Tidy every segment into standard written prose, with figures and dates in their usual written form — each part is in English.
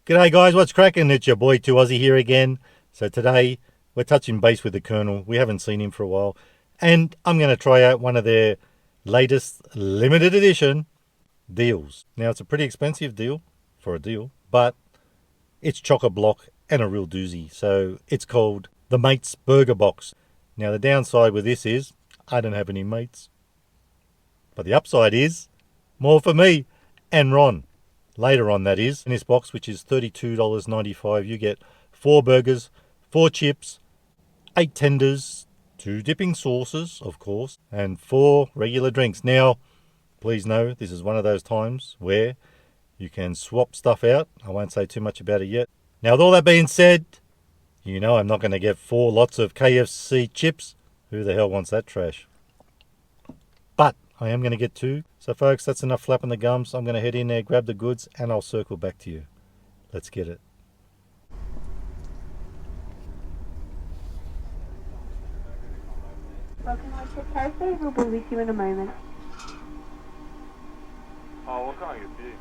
G'day guys, what's cracking? It's your boy 2Aussie here again. So today we're touching base with the Colonel. We haven't seen him for a while. And I'm going to try out one of their latest limited edition deals. Now it's a pretty expensive deal for a deal, but it's chock-a-block and a real doozy. So it's called the Mates Burger Box. Now the downside with this is I don't have any mates. But the upside is more for me and Ron. Later on, that is, in this box, which is $32.95, you get 4 burgers, 4 chips, 8 tenders, 2 dipping sauces, of course, and 4 regular drinks. Now, please know, this is one of those times where you can swap stuff out. I won't say too much about it yet. Now, with all that being said, you know I'm not going to get 4 lots of KFC chips. Who the hell wants that trash? But I am going to get 2. So folks, that's enough flapping the gums. I'm going to head in there, grab the goods, and I'll circle back to you. Let's get it. Welcome to KFC. We'll be with you in a moment. Oh, what can I get for you?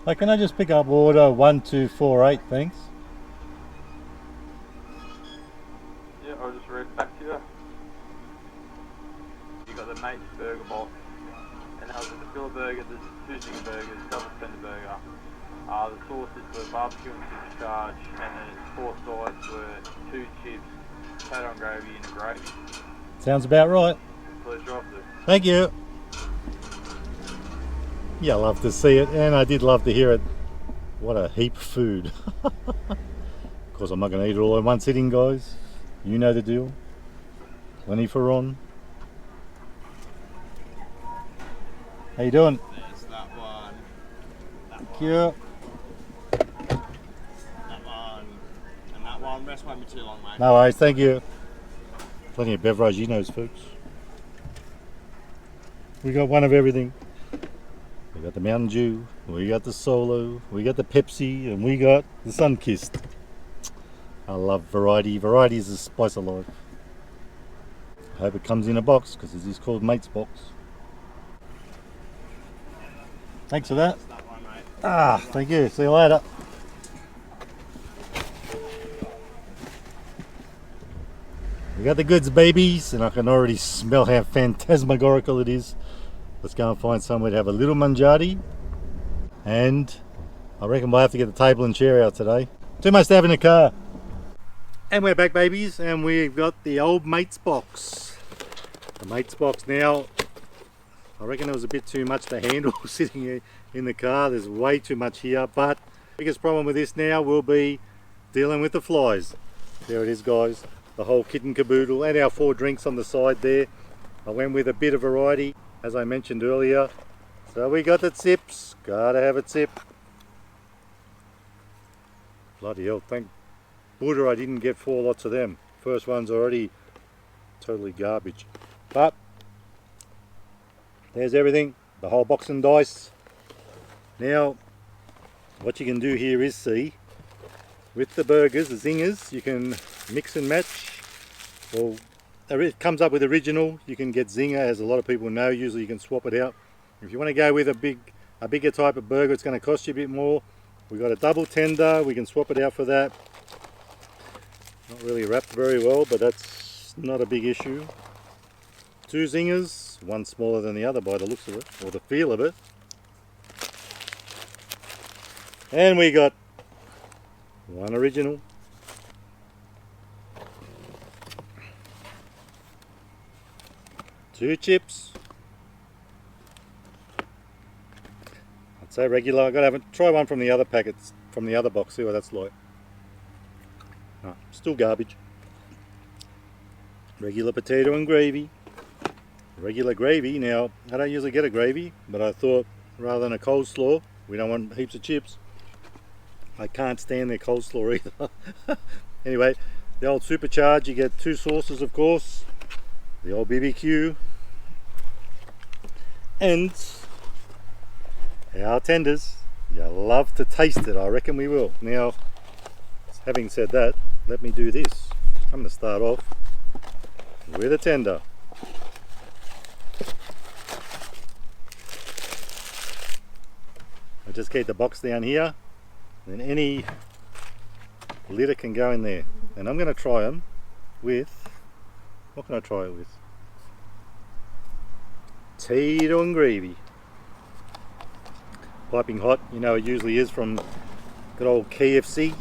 Hey, can I just pick up order 1248, thanks? Yeah, I'll just read back to you. You got the Mates Burger Box, and now there's a filler burger, there's 2 zinger burgers, double tender burger. The sauces were barbecue and chips charge, and then 4 sides were 2 chips, potato and gravy, and a gravy. Sounds about right. Pleasure officer. Thank you. Yeah, I love to see it, and I did love to hear it. What a heap of food. Of course, I'm not going to eat it all in one sitting, guys. You know the deal. Plenty for Ron. How you doing? There's that one. Thank you. That one. And that one. Rest won't be too long, mate. No worries, thank you. Plenty of beverages, folks. We got one of everything. We got the Mountain Dew, we got the Solo, we got the Pepsi, and we got the Sunkissed. I love variety. Variety is the spice of life. I hope it comes in a box, because this is called Mates Box. Thanks for that. That's that one, mate. Thank you. See you later. We got the goods, babies, and I can already smell how phantasmagorical it is. Let's go and find somewhere to have a little mangiati. And I reckon we'll have to get the table and chair out today. Too much to have in the car. And we're back, babies, and we've got the old Mates Box. The Mates Box now, I reckon it was a bit too much to handle sitting here in the car. There's way too much here, but the biggest problem with this now will be dealing with the flies. There it is, guys. The whole kit and caboodle, and our 4 drinks on the side there. I went with a bit of variety, as I mentioned earlier. So we got the sips, gotta have a sip. Bloody hell, thank Buddha I didn't get 4 lots of them. First one's already totally garbage. But there's everything, the whole box and dice. Now, what you can do here is see, with the burgers, the zingers, you can mix and match. Well, it comes up with original. You can get zinger, as a lot of people know. Usually you can swap it out. If you want to go with a bigger type of burger, it's going to cost you a bit more. We got a double tender. We can swap it out for that. Not really wrapped very well, but that's not a big issue. 2 zingers, one smaller than the other by the looks of it, or the feel of it. And we got 1 original. 2 chips. I'd say regular. I gotta try one from the other packets, from the other box, see what that's like. No, still garbage. Regular potato and gravy. Regular gravy. Now, I don't usually get a gravy, but I thought rather than a coleslaw, we don't want heaps of chips. I can't stand their coleslaw either. Anyway, the old supercharge, you get 2 sauces, of course. The old BBQ. And our tenders. You love to taste it, I reckon we will. Now, having said that, let me do this. I'm going to start off with a tender. I just keep the box down here, then any litter can go in there. And I'm going to try them with, what can I try it with? Potato and gravy. Piping hot, you know it usually is from good old KFC.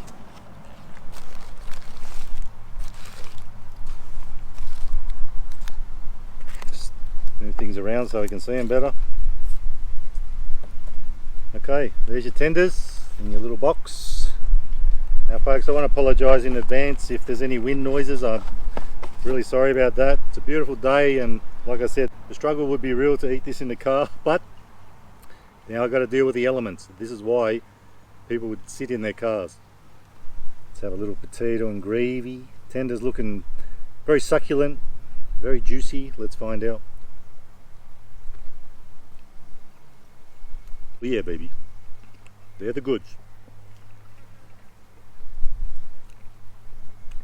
Just move things around so we can see them better. Okay, there's your tenders in your little box. Now folks, I want to apologise in advance if there's any wind noises. I'm really sorry about that. It's a beautiful day, and like I said, the struggle would be real to eat this in the car, but now I've got to deal with the elements. This is why people would sit in their cars. Let's have a little potato and gravy. Tenders looking very succulent, very juicy. Let's find out. Yeah, baby, they're the goods.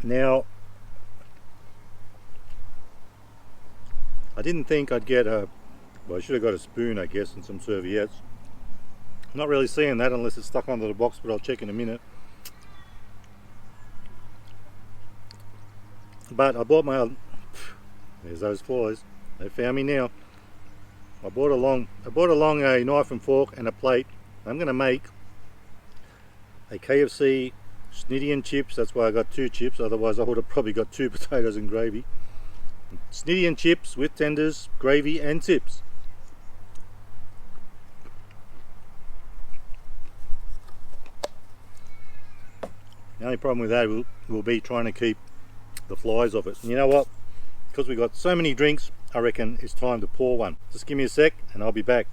Now, I didn't think I'd get a, well, I should have got a spoon, I guess, and some serviettes. Not really seeing that unless it's stuck under the box, but I'll check in a minute. But I bought my, there's those flies, they found me now. I brought along a knife and fork and a plate. I'm going to make a KFC snitty and chips. That's why I got 2 chips, otherwise I would have probably got 2 potatoes and gravy. Snitty and chips with tenders, gravy and chips. The only problem with that will be trying to keep the flies off it. And you know what? Because we've got so many drinks, I reckon it's time to pour one. Just give me a sec and I'll be back.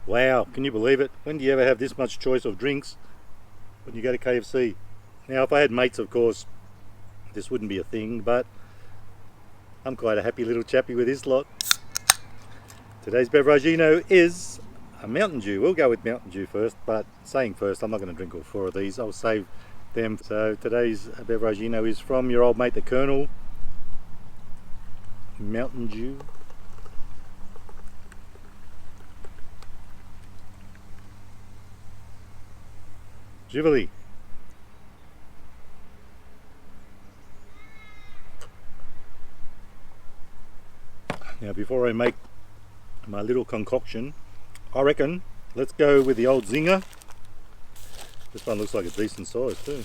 Wow, can you believe it? When do you ever have this much choice of drinks when you go to KFC? Now, if I had mates, of course, this wouldn't be a thing, but I'm quite a happy little chappy with this lot. Today's beveragino is a Mountain Dew. We'll go with Mountain Dew first, but saying first, I'm not going to drink all 4 of these. I'll save them. So today's beveragino is from your old mate, the Colonel. Mountain Dew. Jubilee. Now, before I make my little concoction, I reckon let's go with the old Zinger. This one looks like a decent size too.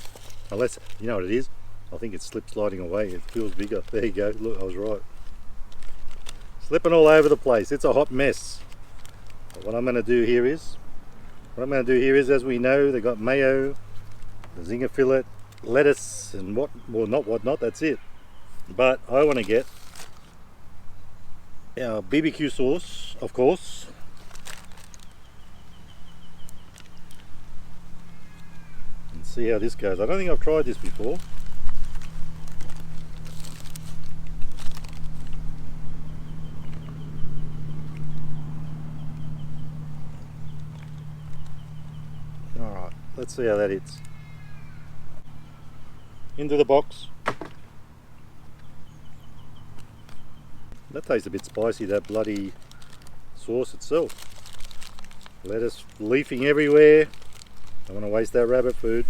Unless, you know what it is? I think it's slip sliding away. It feels bigger. There you go. Look, I was right. Slipping all over the place. It's a hot mess. But what I'm going to do here is, as we know, they got mayo, the Zinger fillet, lettuce, and whatnot. That's it. But I want to get our BBQ sauce, of course. And see how this goes. I don't think I've tried this before. Alright, let's see how that hits. Into the box. That tastes a bit spicy, that bloody sauce itself. Lettuce leafing everywhere. Don't want to waste that rabbit food.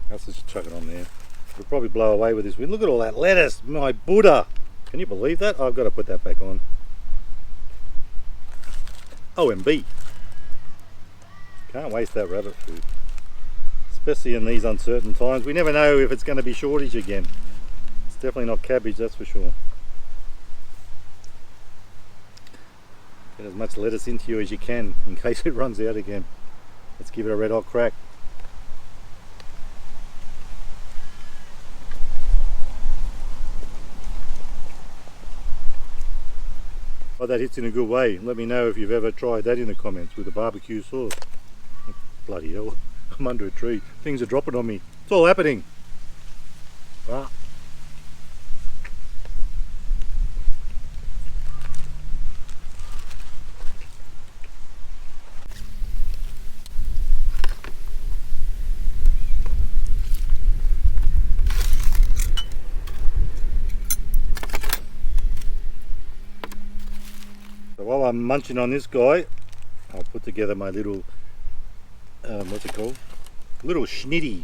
Let's just chuck it on there. It'll probably blow away with this wind. Look at all that lettuce, my Buddha. Can you believe that? I've got to put that back on. OMB. Can't waste that rabbit food. Especially in these uncertain times. We never know if it's going to be shortage again. It's definitely not cabbage, that's for sure. Get as much lettuce into you as you can in case it runs out again. Let's give it a red hot crack. Oh, that hits in a good way. Let me know if you've ever tried that in the comments with the barbecue sauce. Bloody hell, I'm under a tree. Things are dropping on me. It's all happening. Ah. So while I'm munching on this guy, I'll put together my little, what's it called? Little schnitty.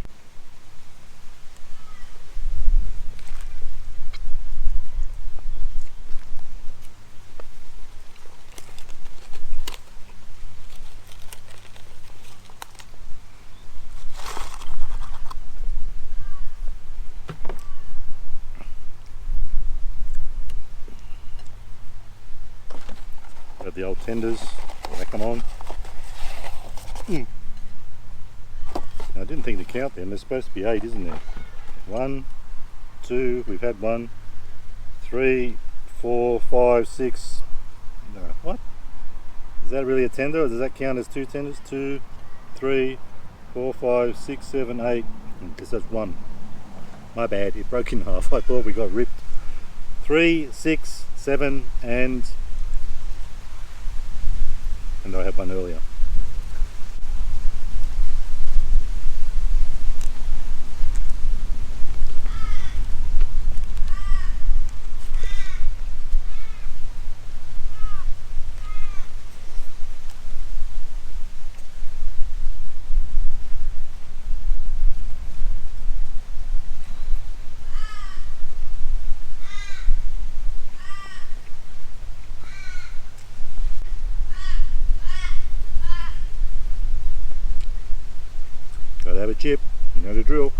Got the old tenders, whack them on. Now, I didn't think to count them, there's supposed to be 8, isn't there? 1, 2, we've had 1, 3, 4, 5, 6. No, what? Is that really a tender, or does that count as 2 tenders? 2, 3, 4, 5, 6, 7, 8. I guess that's 1. My bad, it broke in half. I thought we got ripped. 3, 6, 7, and I had one earlier. Gotta have a chip, you know the drill.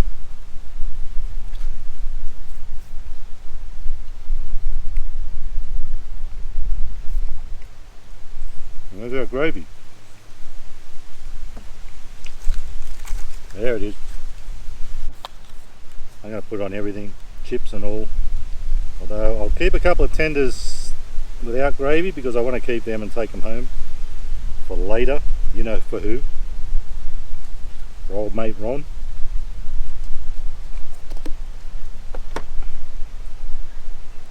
And there's our gravy. There it is. I'm going to put on everything, chips and all. Although I'll keep a couple of tenders without gravy because I want to keep them and take them home for later. You know for who? For old mate Ron.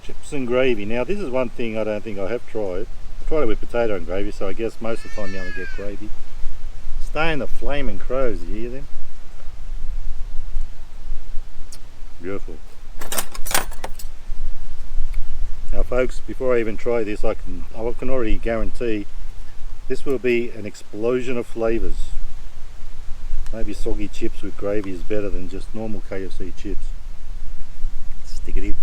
Chips and gravy. Now this is one thing I don't think I have tried. I tried it with potato and gravy, so I guess most of the time you only get gravy. Stay in the flaming crows, you hear them? Beautiful. Now folks, before I even try this, I can already guarantee this will be an explosion of flavours. Maybe soggy chips with gravy is better than just normal KFC chips. Stick it in.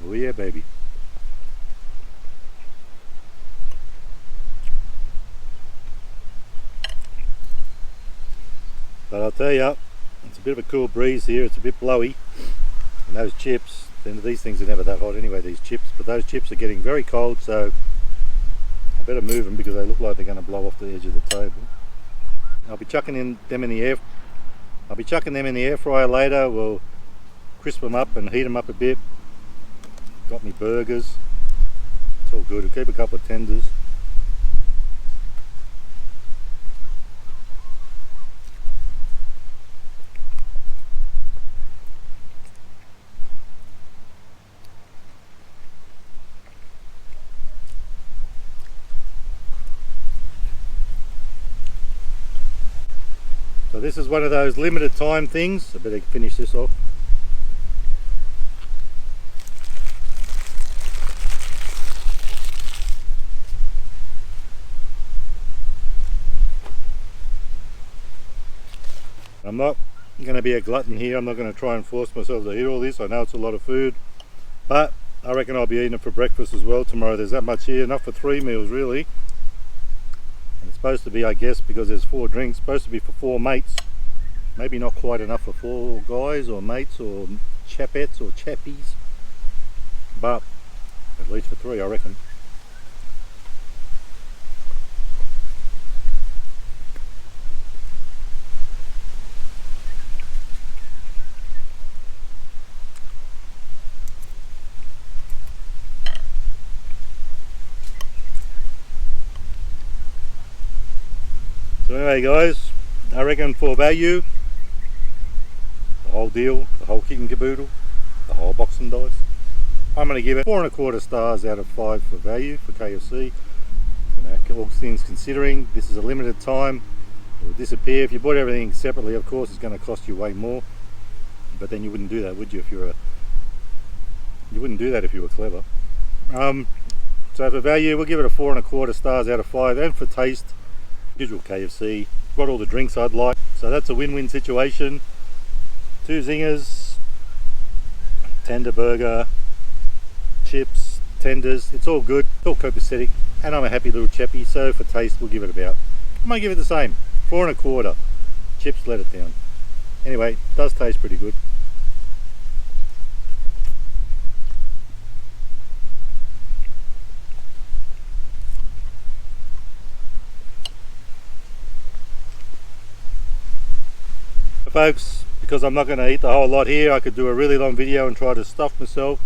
Oh yeah, baby. But I'll tell you, it's a bit of a cool breeze here, it's a bit blowy, and those chips, then these things are never that hot anyway, these chips, but those chips are getting very cold, so I better move them because they look like they're going to blow off the edge of the table. I'll be chucking them in the air fryer later. We'll crisp them up and heat them up a bit. Got me burgers, it's all good. We'll keep a couple of tenders. So this is one of those limited time things. I better finish this off. I'm not going to be a glutton here. I'm not going to try and force myself to eat all this. I know it's a lot of food, but I reckon I'll be eating it for breakfast as well tomorrow. There's that much here, enough for 3 meals really. It's supposed to be, I guess, because there's 4 drinks, supposed to be for 4 mates. Maybe not quite enough for 4 guys or mates or chapettes or chappies, but at least for 3 I reckon. So anyway guys, I reckon for value, the whole deal, the whole kit and caboodle, the whole box and dice, I'm going to give it 4.25 stars out of 5 for value for KFC. You know, all things considering, this is a limited time, it will disappear. If you bought everything separately, of course it's going to cost you way more, but then you wouldn't do that, would you, if you were, you wouldn't do that if you were clever. So for value, we'll give it a 4.25 stars out of 5, and for taste, usual KFC. Got all the drinks I'd like, so that's a win-win situation. 2 zingers, tender burger, chips, tenders, it's all good, it's all copacetic, and I'm a happy little chappy, so for taste we'll give it about, I might give it the same, 4.25. Chips let it down. Anyway, it does taste pretty good. Folks, because I'm not going to eat the whole lot here, I could do a really long video and try to stuff myself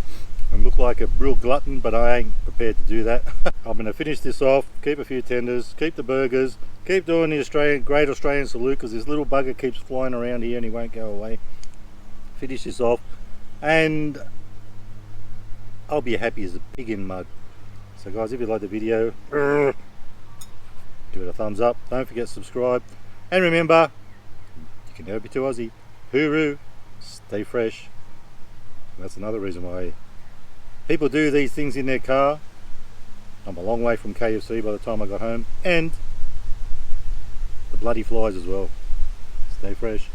and look like a real glutton, but I ain't prepared to do that. I'm going to finish this off, keep a few tenders, keep the burgers, keep doing the Great Australian Salute, because this little bugger keeps flying around here and he won't go away. Finish this off and I'll be happy as a pig in mud. So guys, if you like the video, give it a thumbs up, don't forget to subscribe, and remember, you can never be too Aussie. Hooroo, stay fresh. And that's another reason why people do these things in their car. I'm a long way from KFC by the time I got home, and the bloody flies as well. Stay fresh.